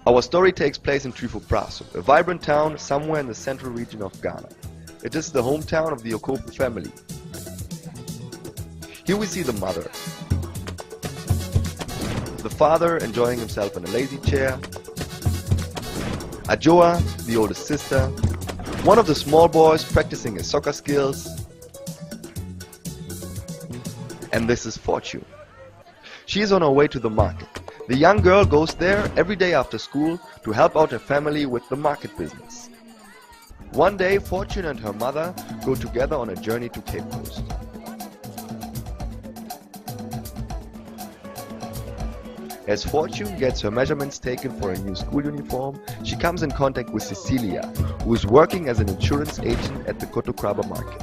Our story takes place in Twifu Praso, a vibrant town somewhere in the central region of Ghana. It is the hometown of the Okofu family. Here we see the mother, the father enjoying himself in a lazy chair, Ajoa, the oldest sister, one of the small boys practicing his soccer skills, and this is Fortune. She is on her way to the market. The young girl goes there every day after school to help out her family with the market business. One day, Fortune and her mother go together on a journey to Cape Coast. As Fortune gets her measurements taken for a new school uniform, she comes in contact with Cecilia, who is working as an insurance agent at the Kotokraba market.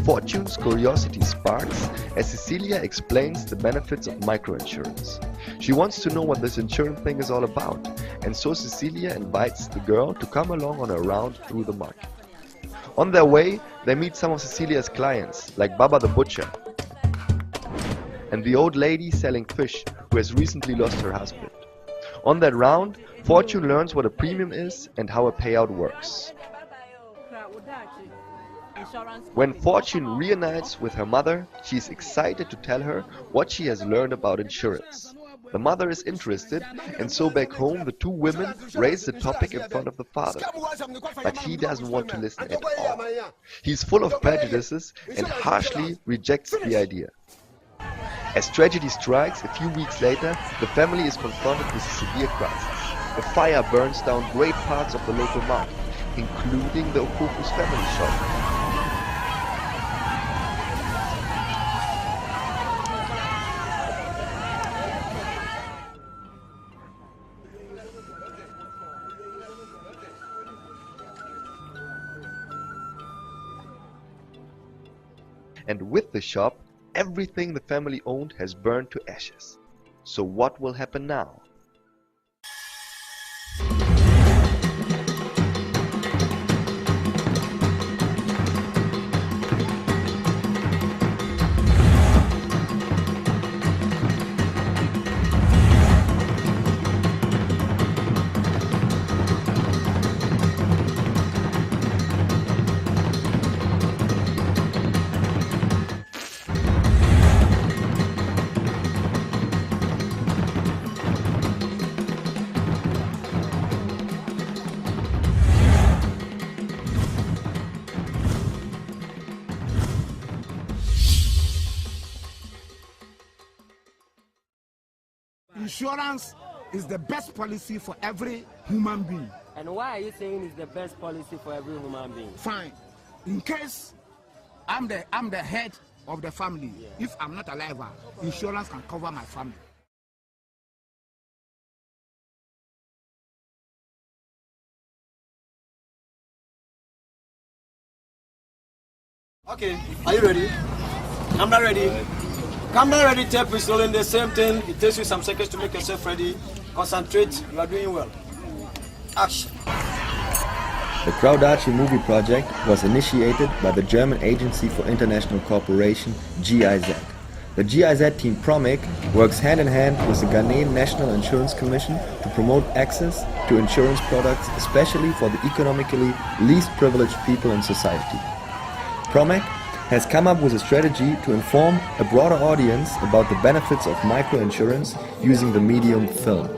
Fortune's curiosity sparks as Cecilia explains the benefits of microinsurance. She wants to know what this insurance thing is all about, and so Cecilia invites the girl to come along on a round through the market. On their way, they meet some of Cecilia's clients, like Baba the butcher, and the old lady selling fish who has recently lost her husband. On that round, Fortune learns what a premium is and how a payout works. When Fortune reunites with her mother, she is excited to tell her what she has learned about insurance. The mother is interested, and so back home the two women raise the topic in front of the father. But he doesn't want to listen at all. He is full of prejudices and harshly rejects the idea. As tragedy strikes, a few weeks later, the family is confronted with a severe crisis. A fire burns down great parts of the local market, including the Okofu's family shop. And with the shop, everything the family owned has burned to ashes. So what will happen now? Insurance is the best policy for every human being. And why are you saying it's the best policy for every human being? Fine. In case I'm the head of the family, if I'm not alive, insurance can cover my family. Okay, are you ready? I'm not ready. Camera ready, tape is rolling, the same thing. It takes you some seconds to make yourself ready. Concentrate, you are doing well. Action. The Kora Wo Daakye movie project was initiated by the German Agency for International Cooperation, GIZ. The GIZ team ProMiGH works hand in hand with the Ghanaian National Insurance Commission to promote access to insurance products, especially for the economically least privileged people in society. ProMiGH has come up with a strategy to inform a broader audience about the benefits of microinsurance using the medium film.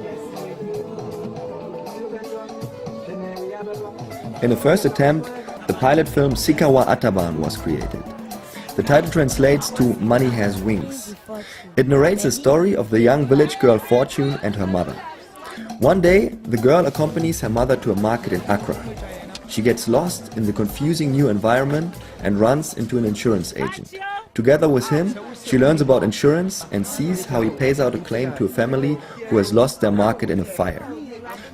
In the first attempt, the pilot film Sikawa Ataban was created. The title translates to Money Has Wings. It narrates the story of the young village girl Fortune and her mother. One day, the girl accompanies her mother to a market in Accra. She gets lost in the confusing new environment and runs into an insurance agent. Together with him, she learns about insurance and sees how he pays out a claim to a family who has lost their market in a fire.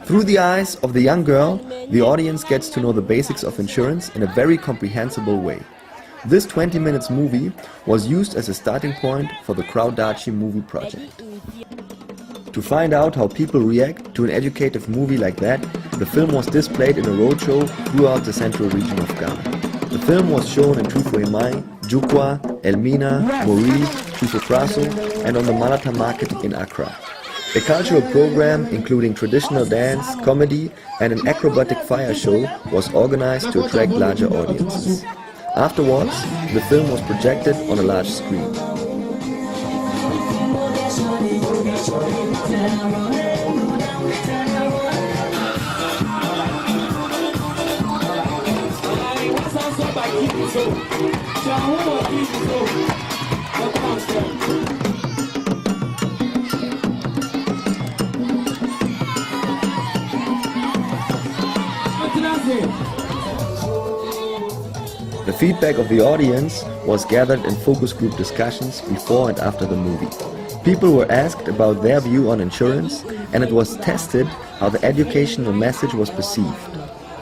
Through the eyes of the young girl, the audience gets to know the basics of insurance in a very comprehensible way. This 20 minutes movie was used as a starting point for the Kora Wo Daakye movie project. To find out how people react to an educative movie like that, the film was displayed in a roadshow throughout the central region of Ghana. The film was shown in Twifu Praso, Jukwa, Elmina, Mori, Twifu Praso, and on the Malata market in Accra. A cultural program including traditional dance, comedy and an acrobatic fire show was organized to attract larger audiences. Afterwards, the film was projected on a large screen. The feedback of the audience was gathered in focus group discussions before and after the movie. People were asked about their view on insurance, and it was tested how the educational message was perceived.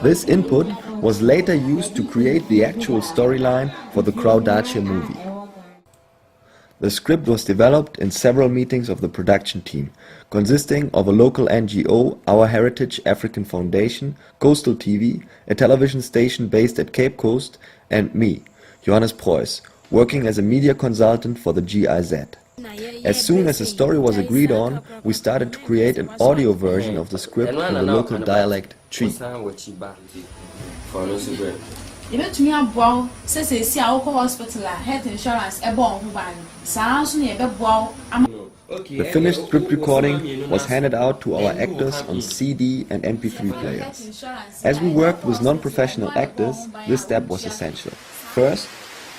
This input was later used to create the actual storyline for the Kora Wo Daakye movie. The script was developed in several meetings of the production team, consisting of a local NGO, Our Heritage African Foundation, Coastal TV, a television station based at Cape Coast, and me, Johannes Preuss, working as a media consultant for the GIZ. As soon as the story was agreed on, we started to create an audio version of the script in the local dialect Twi. The finished script recording was handed out to our actors on CD and MP3 players. As we worked with non-professional actors, this step was essential. First,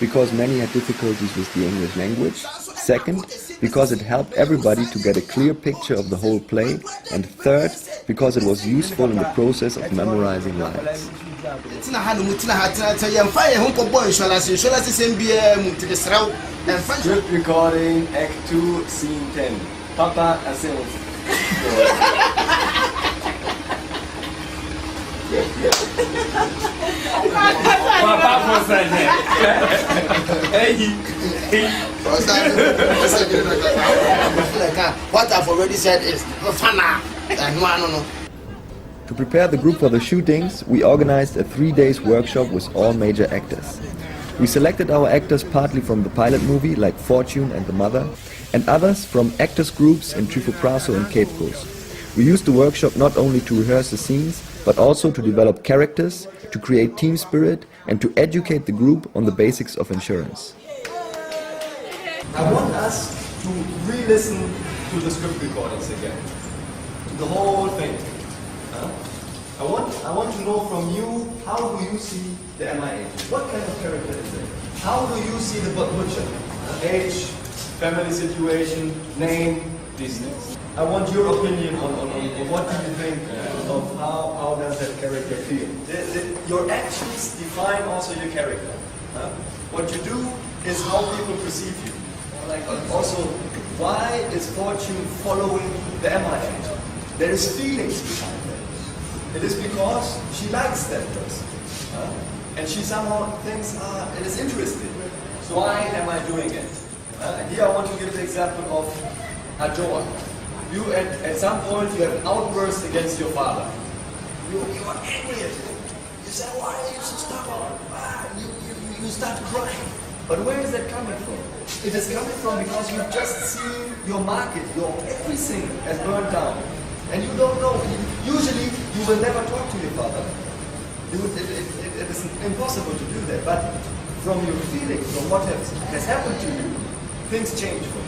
because many had difficulties with the English language. Second, because it helped everybody to get a clear picture of the whole play. And third, because it was useful in the process of memorizing lines. Script recording, Act 2, Scene 10. Papa Asils. What I've already said is To prepare the group for the shootings, we organized a 3-day workshop with all major actors. We selected our actors partly from the pilot movie, like Fortune and the Mother, and others from actors groups in Twifu Praso and Cape Coast. We used the workshop not only to rehearse the scenes, but also to develop characters, to create team spirit, and to educate the group on the basics of insurance. I want us to re-listen to the script recordings again, to the whole thing. I want to know from you, how do you see the MI agent? What kind of character is it? How do you see the butcher? Age, family situation, name, these things. I want your opinion on what do you think of how does that character feel. Your actions define also your character. What you do is how people perceive you. Like also, why is Fortune following the MI agent? There is feelings behind that. It is because she likes that person. And she somehow thinks, it is interesting. So why am I doing it? Here I want to give the example of Ajoa. You at some point you have an outburst against your father. You are angry at him. You say, why are you so stubborn? You start crying. But where is that coming from? It is coming from because you've just seen your market, your everything has burned down. And you don't know. Usually you will never talk to your father. It is impossible to do that. But from your feelings, from what has happened to you, things change for you.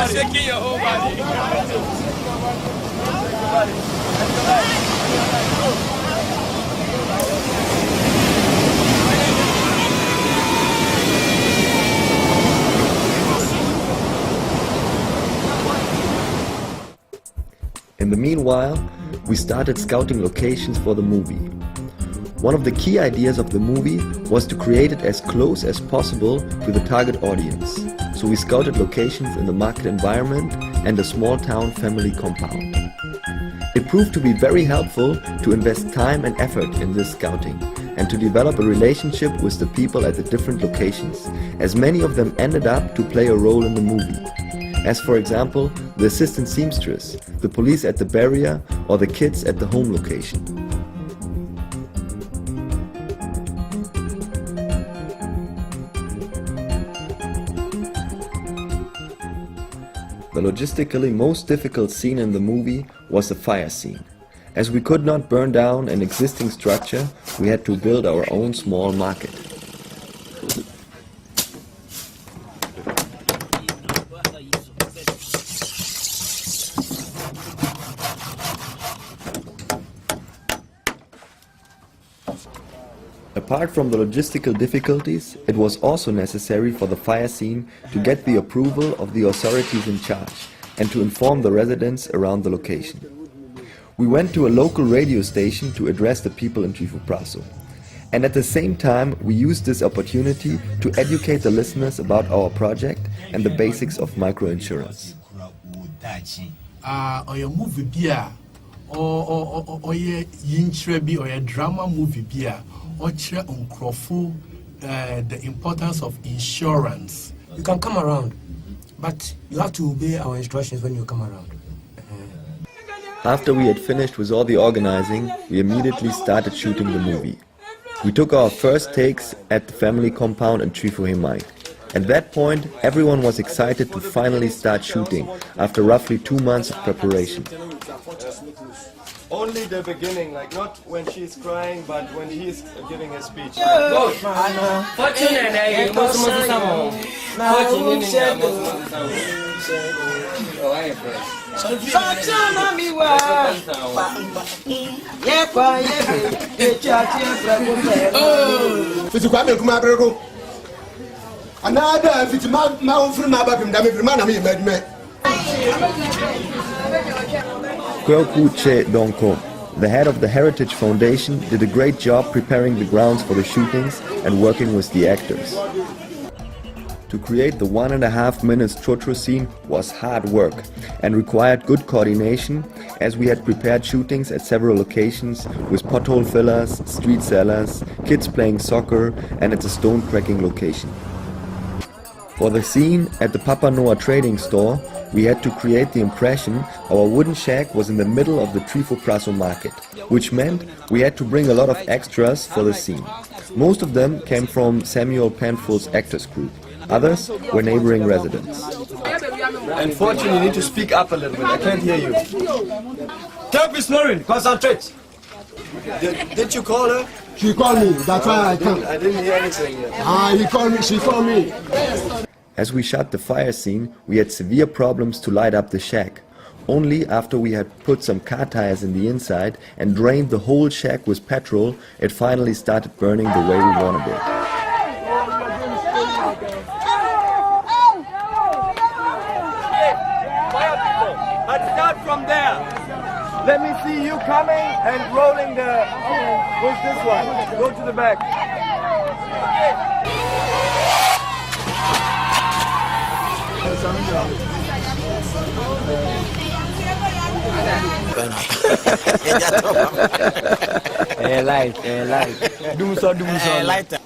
shaking your whole body. In the meanwhile, we started scouting locations for the movie. One of the key ideas of the movie was to create it as close as possible to the target audience. So we scouted locations in the market environment and a small town family compound. It proved to be very helpful to invest time and effort in this scouting and to develop a relationship with the people at the different locations, as many of them ended up to play a role in the movie. As for example, the assistant seamstress, the police at the barrier, or the kids at the home location. The logistically most difficult scene in the movie was the fire scene. As we could not burn down an existing structure, we had to build our own small market. Apart from the logistical difficulties, it was also necessary for the fire scene to get the approval of the authorities in charge and to inform the residents around the location. We went to a local radio station to address the people in Twifu Praso. And at the same time, we used this opportunity to educate the listeners about our project and the basics of microinsurance. Or movie beer, or insure or a drama movie beer. The importance of insurance. You can come around, but you have to obey our instructions when you come around. After we had finished with all the organizing, we immediately started shooting the movie. We took our first takes at the family compound in Twifu Praso. At that point, everyone was excited to finally start shooting after roughly 2 months of preparation. Only the beginning, like not when she's crying, but when he's giving his speech. The head of the Heritage Foundation, did a great job preparing the grounds for the shootings and working with the actors. To create the 1.5 minutes chotro scene was hard work and required good coordination, as we had prepared shootings at several locations with pothole fillers, street sellers, kids playing soccer, and at the stone cracking location. For the scene at the Papa Noah trading store, we had to create the impression our wooden shack was in the middle of the Twifu Praso market, which meant we had to bring a lot of extras for the scene. Most of them came from Samuel Penfold's actors group. Others were neighboring residents. Unfortunately, you need to speak up a little bit. I can't hear you. Tape is snoring. Concentrate. Did you call her? She called me. That's why I come. I didn't hear anything yet. He called me. She called me. As we shot the fire scene, we had severe problems to light up the shack. Only after we had put some car tires in the inside and drained the whole shack with petrol, it finally started burning the way we wanted it. Let's start from there. Let me see you coming and rolling with this one. Go to the back. Light. Lighter.